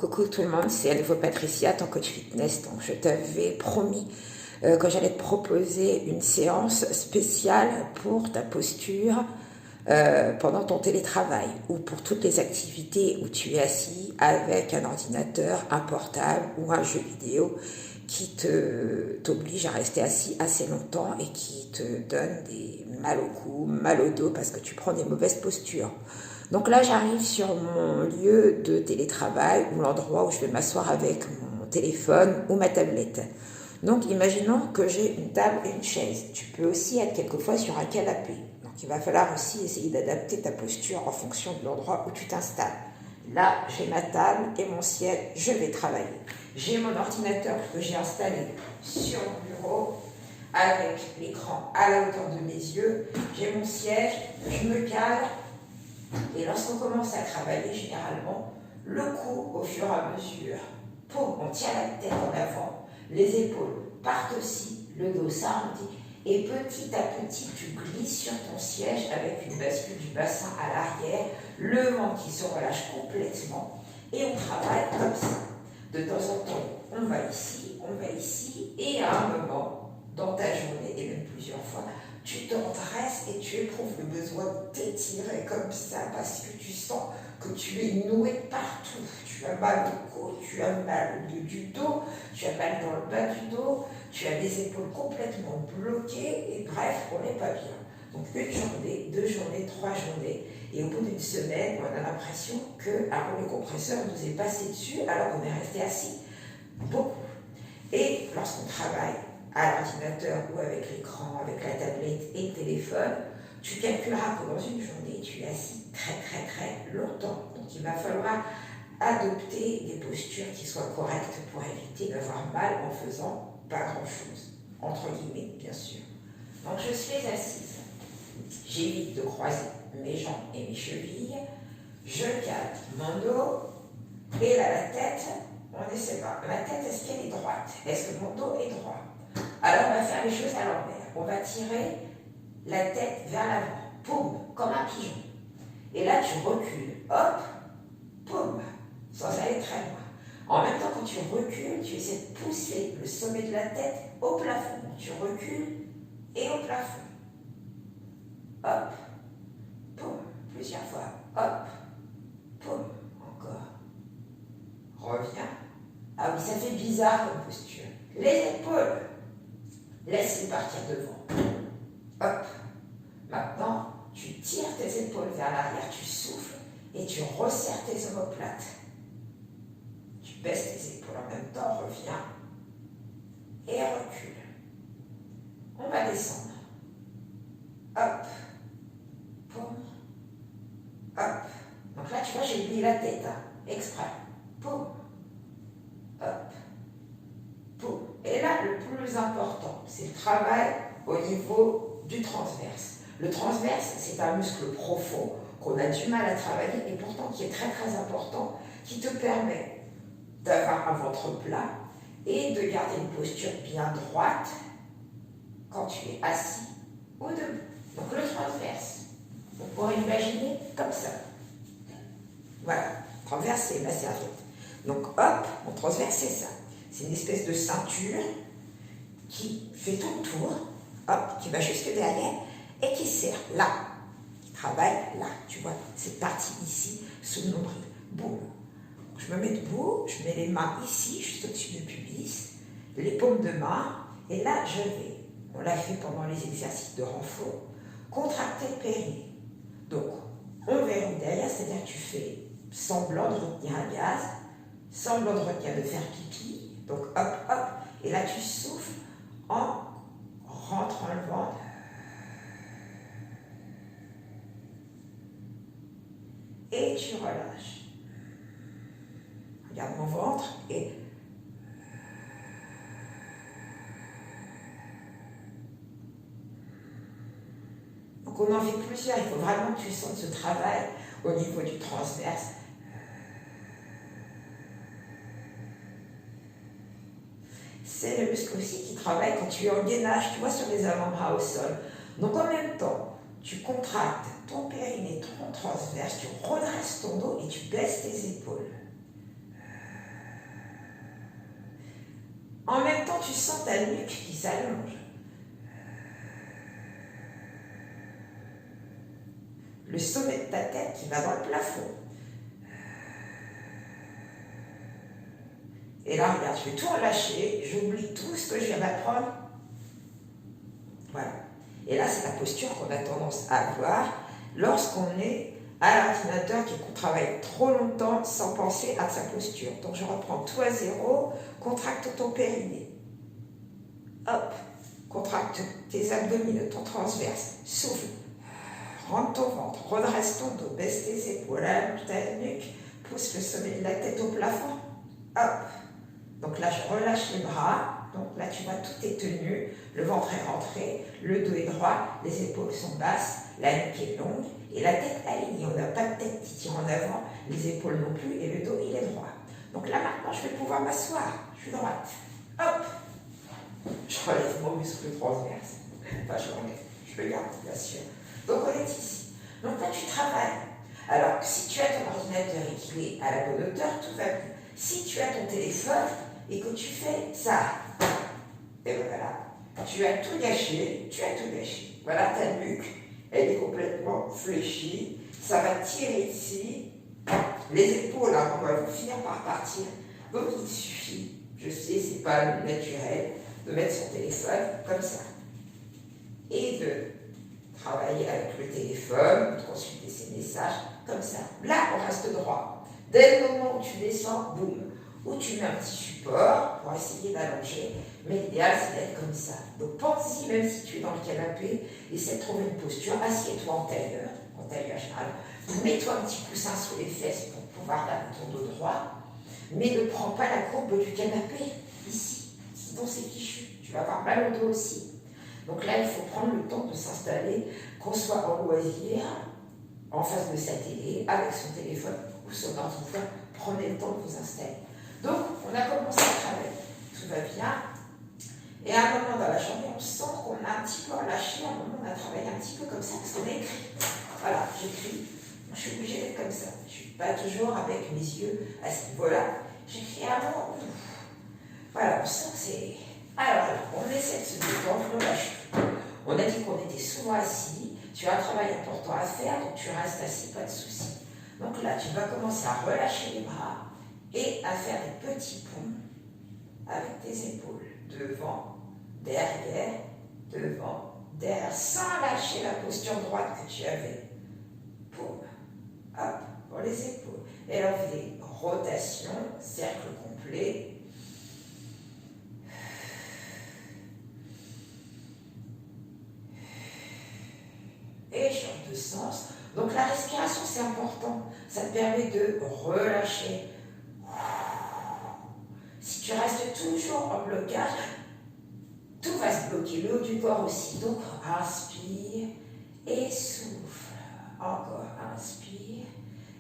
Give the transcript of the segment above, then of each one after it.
Coucou tout le monde, c'est à nouveau Patricia, ton coach fitness. Donc je t'avais promis que j'allais te proposer une séance spéciale pour ta posture pendant ton télétravail ou pour toutes les activités où tu es assis avec un ordinateur, un portable ou un jeu vidéo qui t'oblige à rester assis assez longtemps et qui te donne des mal au cou, mal au dos parce que tu prends des mauvaises postures. Donc là, j'arrive sur mon lieu de télétravail ou l'endroit où je vais m'asseoir avec mon téléphone ou ma tablette. Donc, imaginons que j'ai une table et une chaise. Tu peux aussi être quelquefois sur un canapé. Donc, il va falloir aussi essayer d'adapter ta posture en fonction de l'endroit où tu t'installes. Là, j'ai ma table et mon siège, je vais travailler. J'ai mon ordinateur que j'ai installé sur le bureau avec l'écran à la hauteur de mes yeux. J'ai mon siège, je me cale. Et lorsqu'on commence à travailler, généralement, le cou, au fur et à mesure, on tient la tête en avant, les épaules partent aussi, le dos s'arrondit, et petit à petit, tu glisses sur ton siège avec une bascule du bassin à l'arrière, le ventre qui se relâche complètement, et on travaille comme ça. De temps en temps, on va ici, et à un moment, dans ta journée, et même plusieurs fois, tu te redresses et tu éprouves le besoin de t'étirer comme ça parce que tu sens que tu es noué partout. Tu as mal au cou, tu as mal au milieu du dos, tu as mal dans le bas du dos, tu as les épaules complètement bloquées et bref, on n'est pas bien. Donc une journée, 2 journées, 3 journées et au bout d'une semaine, on a l'impression qu'un rouleau compresseur nous est passé dessus alors qu'on est resté assis beaucoup. Et lorsqu'on travaille à l'ordinateur ou avec l'écran, avec la tablette et le téléphone, tu calculeras que dans une journée, tu es assis très longtemps. Donc il va falloir adopter des postures qui soient correctes pour éviter d'avoir mal en faisant pas grand-chose, entre guillemets bien sûr. Donc je suis assise, j'évite de croiser mes jambes et mes chevilles, je cale mon dos et là la tête, on essaie pas. Ma tête, est-ce qu'elle est droite? Est-ce que mon dos est droit? Alors on va faire les choses à l'envers. On va tirer la tête vers l'avant, poum, comme un pigeon. Et là tu recules, hop, poum, sans aller très loin. En même temps, quand tu recules, tu essaies de pousser le sommet de la tête au plafond. Tu recules et au plafond. Hop, poum, plusieurs fois, hop, poum, encore. Reviens. Ah oui, ça fait bizarre comme posture. Les épaules. Laisse-les partir devant. Hop. Maintenant, tu tires tes épaules vers l'arrière, tu souffles et tu resserres tes omoplates. Tu baisses tes épaules en même temps, reviens et recule. On va descendre. Hop. Poum. Hop. Donc là, tu vois, j'ai oublié la tête, hein, exprès. Poum. Hop. Poum. Et là, le plus important, c'est le travail au niveau du transverse. Le transverse, c'est un muscle profond qu'on a du mal à travailler et pourtant qui est très important, qui te permet d'avoir un ventre plat et de garder une posture bien droite quand tu es assis ou debout. Donc le transverse, on pourrait imaginer comme ça. Voilà, transverse, c'est ma serviette. Donc hop, mon transverse, c'est ça. C'est une espèce de ceinture qui fait tout le tour, hop, qui va jusque derrière et qui sert là, qui travaille là, tu vois, cette partie ici, sous le nombril. Boum. Je me mets debout, je mets les mains ici, juste au-dessus du pubis, les paumes de main, et là je vais, on l'a fait pendant les exercices de renfort, contracter le périnée. Donc, on verrouille derrière, c'est-à-dire que tu fais semblant de retenir un gaz, semblant de retenir de faire pipi, donc hop, hop, et là tu souffles en rentrant le ventre. Et tu relâches. Regarde mon ventre et donc on en fait plusieurs, il faut vraiment que tu sentes ce travail au niveau du transverse. C'est le muscle aussi qui travaille quand tu es en gainage, tu vois, sur les avant-bras au sol. Donc en même temps, tu contractes ton périnée, ton transverse, tu redresses ton dos et tu baisses tes épaules. En même temps, tu sens ta nuque qui s'allonge. Le sommet de ta tête qui va dans le plafond. Et là, regarde, je vais tout relâcher, j'oublie tout ce que je viens d'apprendre. Voilà. Et là, c'est la posture qu'on a tendance à avoir lorsqu'on est à l'ordinateur et qu'on travaille trop longtemps sans penser à sa posture. Donc, je reprends tout à zéro, contracte ton périnée. Hop, contracte tes abdominaux, ton transverse, souffle. Rentre ton ventre, redresse ton dos, baisse tes épaules, allonge ta nuque, pousse le sommet de la tête au plafond. Hop. Donc là, je relâche les bras. Donc là, tu vois, tout est tenu. Le ventre est rentré, le dos est droit, les épaules sont basses, la nuque est longue et la tête alignée. On n'a pas de tête qui tire en avant, les épaules non plus et le dos, il est droit. Donc là, maintenant, je vais pouvoir m'asseoir. Je suis droite. Hop. Je relève mon muscle transverse. Enfin, je l'enlève. Je le garde, bien sûr. Donc, on est ici. Donc là, tu travailles. Alors, si tu as ton ordinateur et qu'il est à la bonne hauteur, tout va bien. Si tu as ton téléphone et que tu fais ça, et voilà, tu as tout gâché, Voilà, ta nuque, elle est complètement fléchie, ça va tirer ici, les épaules, hein, on va finir par partir. Donc il suffit, je sais, c'est pas naturel, de mettre son téléphone comme ça. Et de travailler avec le téléphone, de consulter ses messages, comme ça. Là, on reste droit. Dès le moment où tu descends, boum, ou tu mets un petit support pour essayer d'allonger, mais l'idéal c'est d'être comme ça. Donc pense-y, même si tu es dans le canapé, essaie de trouver une posture, assieds-toi en tailleur général, mets-toi un petit coussin sous les fesses pour pouvoir garder ton dos droit, mais ne prends pas la courbe du canapé, ici, sinon c'est fichu, tu vas avoir mal au dos aussi. Donc là, il faut prendre le temps de s'installer, qu'on soit en loisir, en face de sa télé, avec son téléphone ou son ordinateur, prenez le temps de vous installer. Donc, on a commencé à travailler, tout va bien. Et à un moment dans la journée, on sent qu'on a un petit peu relâché, à un moment on a travaillé un petit peu comme ça, parce qu'on a écrit. Voilà, j'écris. Je suis obligée d'être comme ça. Je ne suis pas toujours avec mes yeux à ce niveau-là. J'écris avant. Voilà, on sent que c'est... Alors là, on essaie de se détendre, on lâche tout. On a dit qu'on était souvent assis. Tu as un travail important à faire, donc tu restes assis, pas de souci. Donc là, tu vas commencer à relâcher les bras et à faire des petits ponts avec tes épaules. Devant, derrière, sans lâcher la posture droite que tu avais. Poum, hop, pour les épaules. Et là, on fait des rotations, cercle complet. Et change de sens. Donc la respiration, c'est important. Ça te permet de relâcher. Si tu restes toujours en blocage, tout va se bloquer, le haut du corps aussi. Donc inspire et souffle. Encore inspire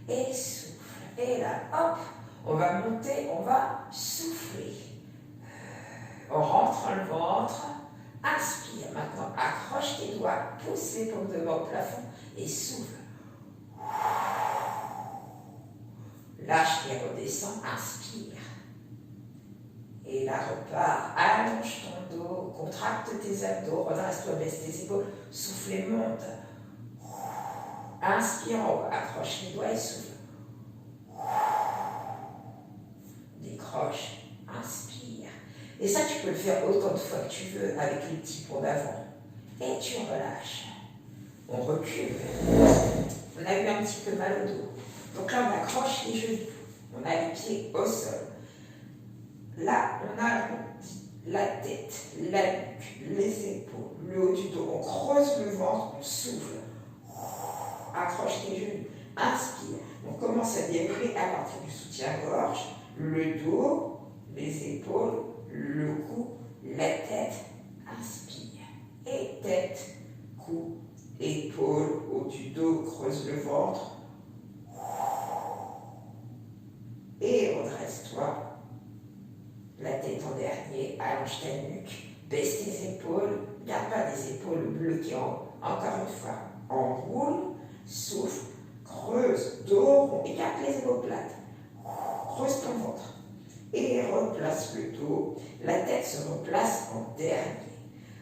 et souffle. Et là, hop, on va monter, on va souffler. On rentre le ventre. Inspire maintenant, accroche tes doigts, pousse les paumes devant le plafond et souffle. Lâche et redescends, inspire. Et là, repars, allonge ton dos, contracte tes abdos, redresse-toi, baisse tes épaules, souffle et monte. Inspire en haut, accroche les doigts et souffle. Décroche, inspire. Et ça, tu peux le faire autant de fois que tu veux avec les petits ponts d'avant. Et tu relâches. On recule. On a eu un petit peu mal au dos. Donc là, on accroche les genoux. On a les pieds au sol. Là, on arrondit la tête, la nuque, les épaules, le haut du dos. On creuse le ventre, on souffle. Accroche tes genoux. Inspire. On commence à dérouler à partir du soutien-gorge, le dos, les épaules, le cou, la tête. Inspire. Et tête, cou, épaules, haut du dos, creuse le ventre. Et redresse-toi. La tête en dernier, allonge ta nuque, baisse tes épaules, garde pas les épaules bloquées encore une fois. Enroule, souffle, creuse, dos rond et garde les épaules plates. Creuse ton ventre. et replace le dos. La tête se replace en dernier.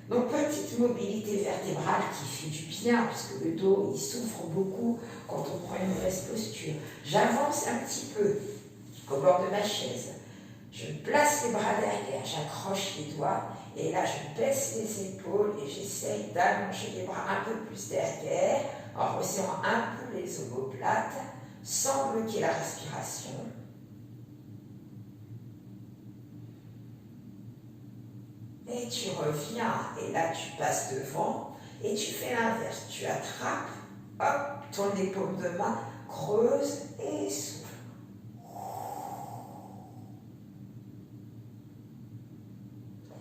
Donc, petite mobilité vertébrale qui fait du bien, puisque le dos, il souffre beaucoup quand on prend une mauvaise posture. J'avance un petit peu au bord de ma chaise. Je place les bras derrière, j'accroche les doigts, et là, je baisse les épaules et j'essaye d'allonger les bras un peu plus derrière, en resserrant un peu les omoplates, sans bloquer la respiration. Et tu reviens, et là tu passes devant, et tu fais l'inverse. Tu attrapes, hop, ton épaule de main, creuse et souffle.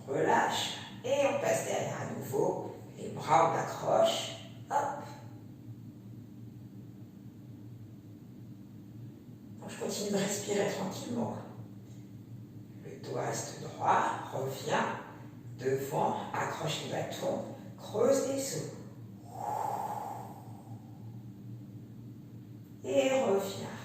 Relâche, et on passe derrière à nouveau. Les bras, on accroche, hop. Donc je continue de respirer tranquillement. Le dos reste droit, reviens. Devant, accroche les bâtons, creuse les os. Et reviens.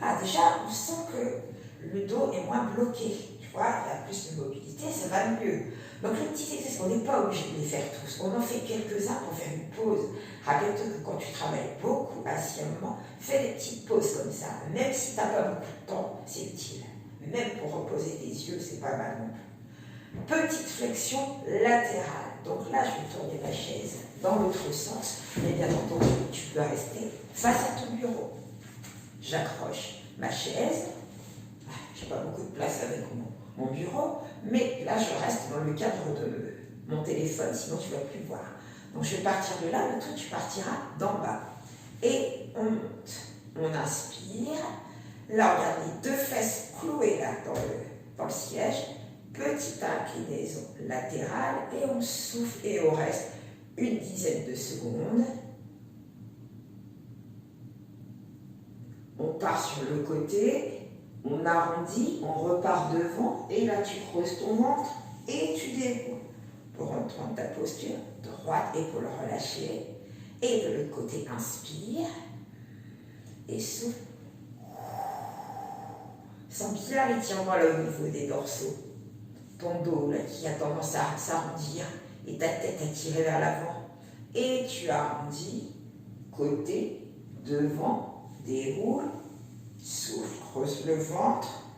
Ah, déjà, on sent que le dos est moins bloqué. Tu vois, il y a plus de mobilité, ça va mieux. Donc, les petits exercices, on n'est pas obligé de les faire tous. On en fait quelques-uns pour faire une pause. Rappelle-toi que quand tu travailles beaucoup assis à un moment, fais des petites pauses comme ça. Même si tu n'as pas beaucoup de temps, c'est utile. Même pour reposer les yeux, c'est pas mal non plus. Petite flexion latérale. Donc là, je vais tourner ma chaise dans l'autre sens. Mais bien entendu, tu peux rester face à ton bureau. J'accroche ma chaise. Je n'ai pas beaucoup de place avec mon bureau. Mais là, je reste dans le cadre de mon téléphone, sinon tu ne vas plus le voir. Donc je vais partir de là, mais toi, tu partiras d'en bas. Et on monte. On inspire. Là, regarde les deux fesses clouées là dans le siège. Petite inclinaison latérale et on souffle et on reste une dizaine de secondes. On part sur le côté, on arrondit, on repart devant et là tu creuses ton ventre et tu déroules pour reprendre ta posture droite, épaule relâchée et de l'autre côté inspire et souffle. Sens bien l'étirement là au niveau des dorsaux. Ton dos là, qui a tendance à s'arrondir et ta tête à tirer vers l'avant. Et tu arrondis, côté, devant, déroule, souffle, creuse le ventre,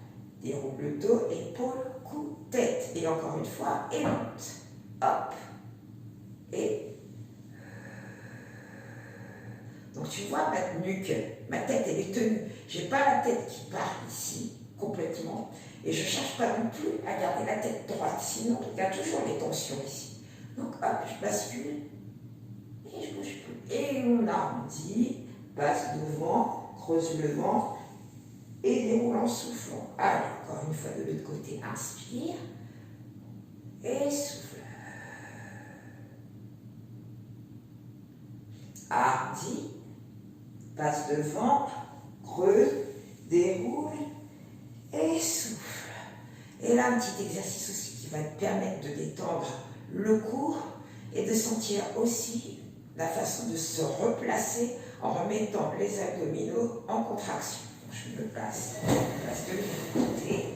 déroule le dos, épaule, cou, tête. Et encore une fois, et monte. Hop. Et donc tu vois ma nuque, ma tête elle est tenue. J'ai pas la tête qui part ici complètement. Et je ne cherche pas non plus à garder la tête droite, sinon il y a toujours des tensions ici. Donc hop, je bascule et je bouge plus. Et on arrondit, passe devant, creuse le ventre et déroule en soufflant. Allez, encore une fois de l'autre côté, inspire et souffle. Arrondis, passe devant, creuse, déroule et souffle. Et là, un petit exercice aussi qui va te permettre de détendre le cou et de sentir aussi la façon de se replacer en remettant les abdominaux en contraction. Je me place de l'autre côté.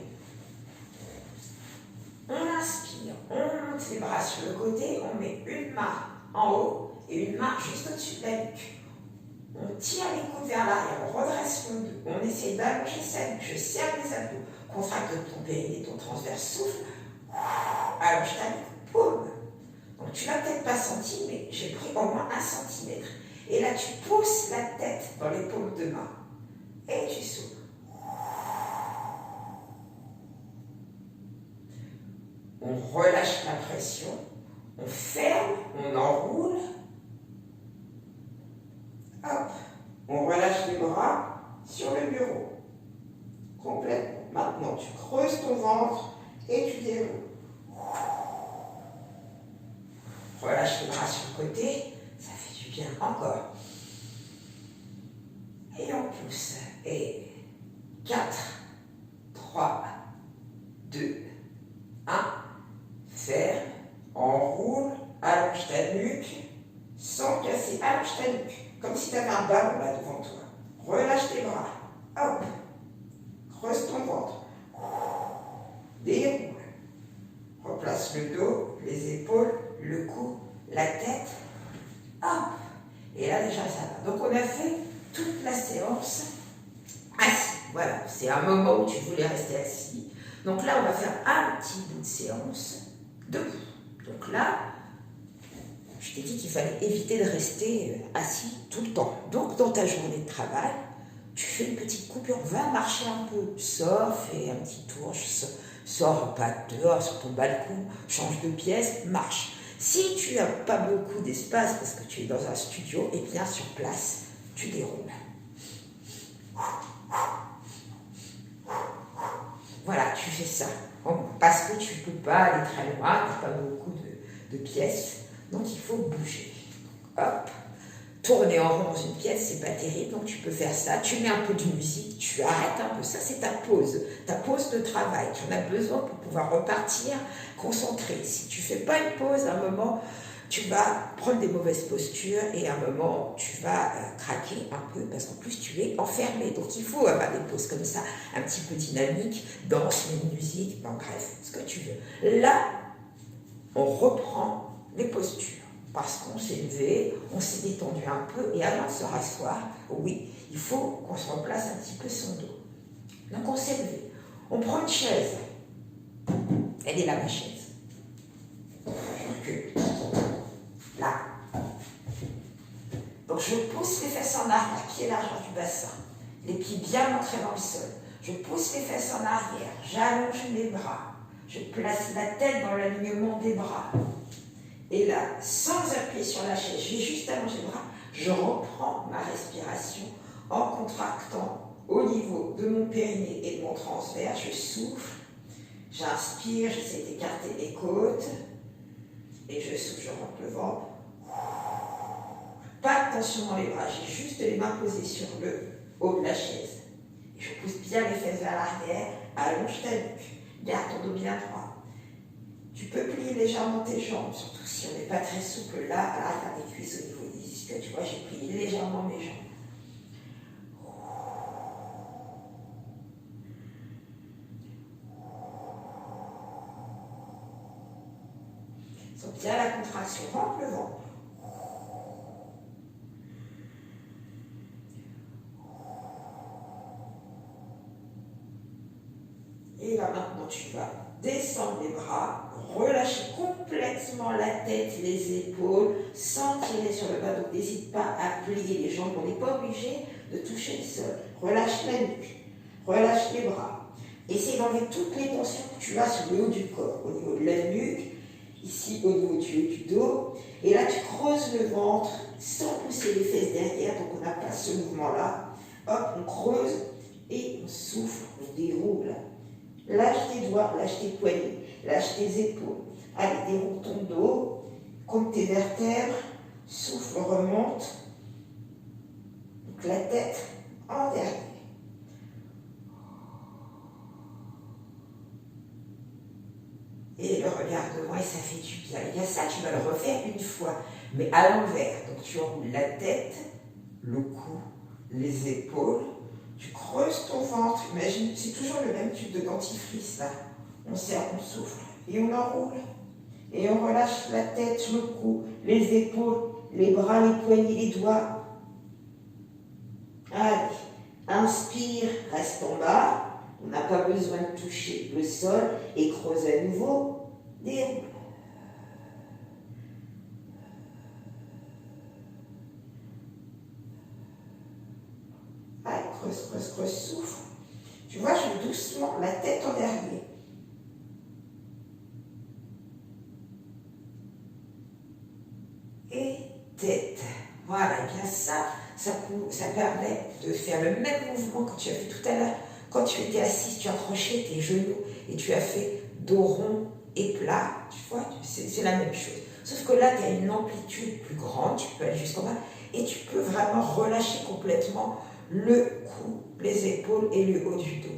On inspire, on monte les bras sur le côté, on met une main en haut et une main juste au-dessus de la nuque. On tire les coudes vers l'arrière, on redresse le dos, on essaie d'allonger sa nuque, je serre les abdos, contracte ton périnée, ton transverse, souffle, allonge ta nuque, paume. Donc tu l'as peut-être pas senti, mais j'ai pris au moins 1 centimètre. Et là tu pousses la tête dans les paumes de main et tu souffles. On relâche la pression, on ferme, on enroule. Hop, on relâche les bras sur le bureau. Complètement. Maintenant, tu creuses ton ventre et tu déroules. Relâche les bras sur le côté, ça fait du bien encore. Et on pousse. Et 4, 3, 2, 1. Ferme, enroule, allonge ta nuque, sans casser, allonge ta nuque. Comme si tu avais un ballon là devant toi. Relâche tes bras. Hop. Creuse ton ventre. place le dos, les épaules, le cou, la tête. Hop. Et là, déjà, ça va. Donc, on a fait toute la séance assis. Voilà, c'est un moment où tu voulais rester assis. Donc là, on va faire un petit bout de séance debout. Donc là, je t'ai dit qu'il fallait éviter de rester assis tout le temps. Donc, dans ta journée de travail, tu fais une petite coupure, va marcher un peu, sors, fais un petit tour, sors pas dehors sur ton balcon, change de pièce, marche. Si tu n'as pas beaucoup d'espace parce que tu es dans un studio, et bien sur place, tu déroules. Voilà, tu fais ça. Parce que tu ne peux pas aller très loin, tu n'as pas beaucoup de pièces, donc il faut bouger. Hop. Tourner en rond dans une pièce, c'est pas terrible, donc tu peux faire ça. Tu mets un peu de musique, tu arrêtes un peu. Ça, c'est ta pause de travail. Tu en as besoin pour pouvoir repartir concentré. Si tu fais pas une pause, à un moment, tu vas prendre des mauvaises postures et à un moment, tu vas craquer un peu parce qu'en plus, tu es enfermé. Donc, il faut avoir des pauses comme ça, un petit peu dynamique, danse, musique, bon, bref, ce que tu veux. Là, on reprend les postures. Parce qu'on s'est levé, on s'est détendu un peu, et avant de se rasseoir, oui, il faut qu'on se remplace un petit peu son dos. Donc on s'est levé. On prend une chaise. Elle est là, ma chaise. Je recule. Là. Donc je pousse les fesses en arrière, pieds largeur du bassin. Les pieds bien ancrés dans le sol. Je pousse les fesses en arrière, j'allonge les bras. Je place la tête dans l'alignement des bras. Et là, sans appuyer sur la chaise, je vais juste allonger les bras, je reprends ma respiration en contractant au niveau de mon périnée et de mon transverse. Je souffle, j'inspire, j'essaie d'écarter les côtes, et je souffle, je rentre le ventre. Pas de tension dans les bras, j'ai juste les mains posées sur le haut de la chaise. Et je pousse bien les fesses vers l'arrière, allonge ta nuque, garde ton dos bien droit. Tu peux plier légèrement tes jambes, surtout si on n'est pas très souple là, à l'arrière des cuisses au niveau des ischios. Tu vois, j'ai plié légèrement mes jambes. Sens bien la contraction, rentre le ventre. Et là maintenant tu vas descendre les bras, relâcher complètement la tête, les épaules, sans tirer sur le bas. Donc n'hésite pas à plier les jambes, on n'est pas obligé de toucher le sol. Relâche la nuque, relâche les bras. Essaye d'enlever toutes les tensions que tu as sur le haut du corps, au niveau de la nuque, ici au niveau du haut du dos. Et là tu creuses le ventre sans pousser les fesses derrière, donc on n'a pas ce mouvement-là. Hop, on creuse et on souffle, on déroule. Lâche tes doigts, lâche tes poignets, lâche tes épaules. Allez, déroule ton dos, compte tes vertèbres, souffle, remonte. Donc la tête en dernier. Et le regard devant, et ça fait du bien. Il y a ça, tu vas le refaire une fois, mais à l'envers. Donc tu enroules la tête, le cou, les épaules. Tu creuses ton ventre, imagine, c'est toujours le même tube de dentifrice là. On serre, on souffle et on enroule. Et on relâche la tête, le cou, les épaules, les bras, les poignets, les doigts. Allez, inspire, reste en bas. On n'a pas besoin de toucher le sol et creuse à nouveau. Déroule. Allez, creuse, creuse, creuse, souffle. Tu vois, je vais doucement, la tête en dernier. Et tête. Voilà, et bien ça permet de faire le même mouvement que tu as fait tout à l'heure. Quand tu étais assise, tu as accroché tes genoux et tu as fait dos rond et plat. Tu vois, c'est la même chose. Sauf que là, tu as une amplitude plus grande, tu peux aller jusqu'en bas et tu peux vraiment relâcher complètement le cou, les épaules et le haut du dos.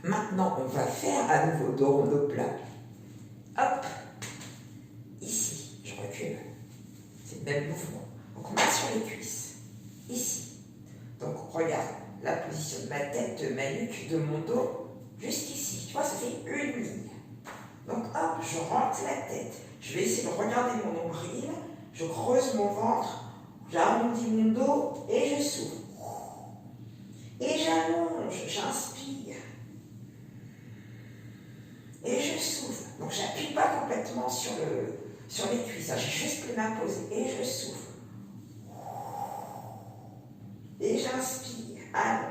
Maintenant, on va faire à nouveau dos rond, dos plat. Hop, ici, je recule. C'est le même mouvement. Donc on va sur les cuisses, ici. Donc regarde la position de ma tête, de ma nuque, de mon dos, juste ici. Tu vois, ça fait une ligne. Donc hop, je rentre la tête. Je vais essayer de regarder mon nombril, je creuse mon ventre, j'arrondis mon dos et je souffle. Et j'allonge, j'inspire. Et je souffle. Donc j'appuie pas complètement sur les cuisses, j'ai juste les mains posées. Et je souffle. Et j'inspire, allonge.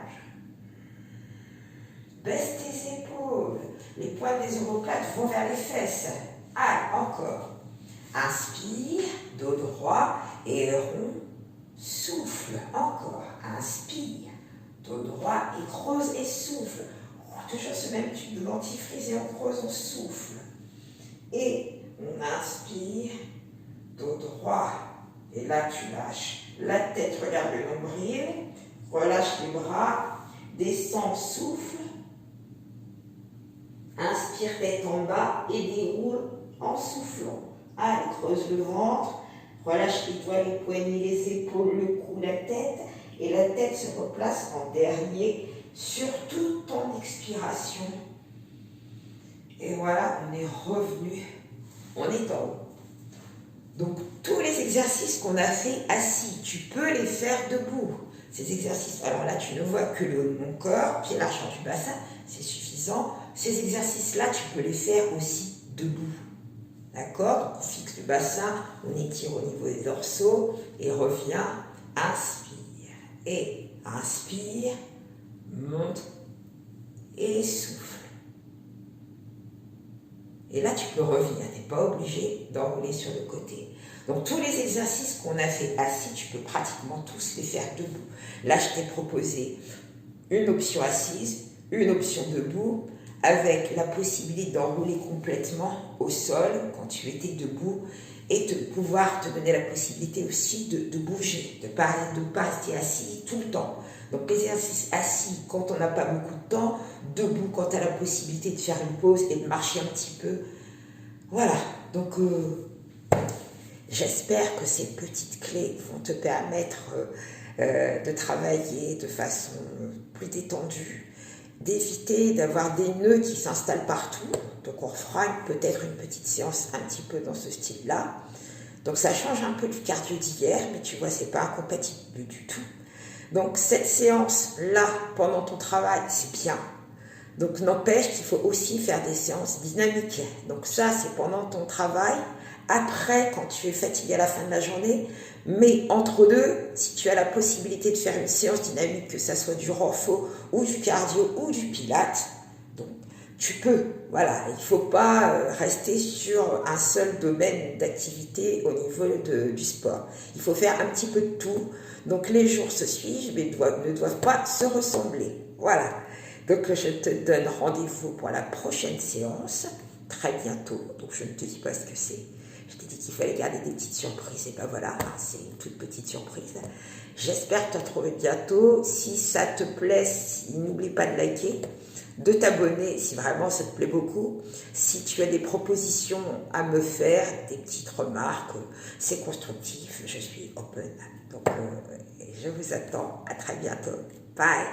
Baisse tes épaules. Les pointes des omoplates vont vers les fesses. Allez, encore. Inspire, dos droit et rond. Souffle, encore. Inspire, dos droit et creuse et souffle. Toujours ce même tube de dentifrice et on creuse, on souffle. Et on inspire, dos droit. Et là, tu lâches la tête, regarde le nombril. Relâche les bras, descends, souffle. Inspire tête en bas et déroule en soufflant. Allez, creuse le ventre, relâche les doigts, les poignets, les épaules, le cou, la tête. Et la tête se replace en dernier sur toute ton expiration. Et voilà, on est revenu, on est en haut. Donc, tous les exercices qu'on a fait assis, tu peux les faire debout. Ces exercices, alors là, tu ne vois que le haut de mon corps, pied largeur du bassin, c'est suffisant. Ces exercices-là, tu peux les faire aussi debout. D'accord? Donc, on fixe le bassin, on étire au niveau des dorsaux et revient, inspire. Et inspire, monte et souffle. Et là, tu peux revenir, tu n'es pas obligé d'enrouler sur le côté. Donc, tous les exercices qu'on a fait assis, tu peux pratiquement tous les faire debout. Là, je t'ai proposé une option assise, une option debout, avec la possibilité d'enrouler complètement au sol quand tu étais debout et de pouvoir te donner la possibilité aussi de bouger, de ne pas rester assis tout le temps. Donc, l'exercice assis quand on n'a pas beaucoup de temps, debout quand tu as la possibilité de faire une pause et de marcher un petit peu. Voilà, donc j'espère que ces petites clés vont te permettre de travailler de façon plus détendue, d'éviter d'avoir des nœuds qui s'installent partout. Donc on fera peut-être une petite séance un petit peu dans ce style-là. Donc ça change un peu du cardio d'hier, mais tu vois, c'est pas incompatible du tout. Donc cette séance-là, pendant ton travail, c'est bien. Donc n'empêche qu'il faut aussi faire des séances dynamiques. Donc ça, c'est pendant ton travail. Après, quand tu es fatigué à la fin de la journée, mais entre deux, si tu as la possibilité de faire une séance dynamique, que ça soit du renfo ou du cardio ou du pilates, donc tu peux. Voilà, il ne faut pas rester sur un seul domaine d'activité au niveau du sport. Il faut faire un petit peu de tout. Donc les jours se suivent, mais ne doivent pas se ressembler. Voilà. Donc je te donne rendez-vous pour la prochaine séance, très bientôt. Donc je ne te dis pas ce que c'est. Je t'ai dit qu'il fallait garder des petites surprises. Et ben voilà, c'est une toute petite surprise. J'espère te retrouver bientôt. Si ça te plaît, n'oublie pas de liker, de t'abonner si vraiment ça te plaît beaucoup. Si tu as des propositions à me faire, des petites remarques, c'est constructif, je suis open. Donc je vous attends. À très bientôt. Bye.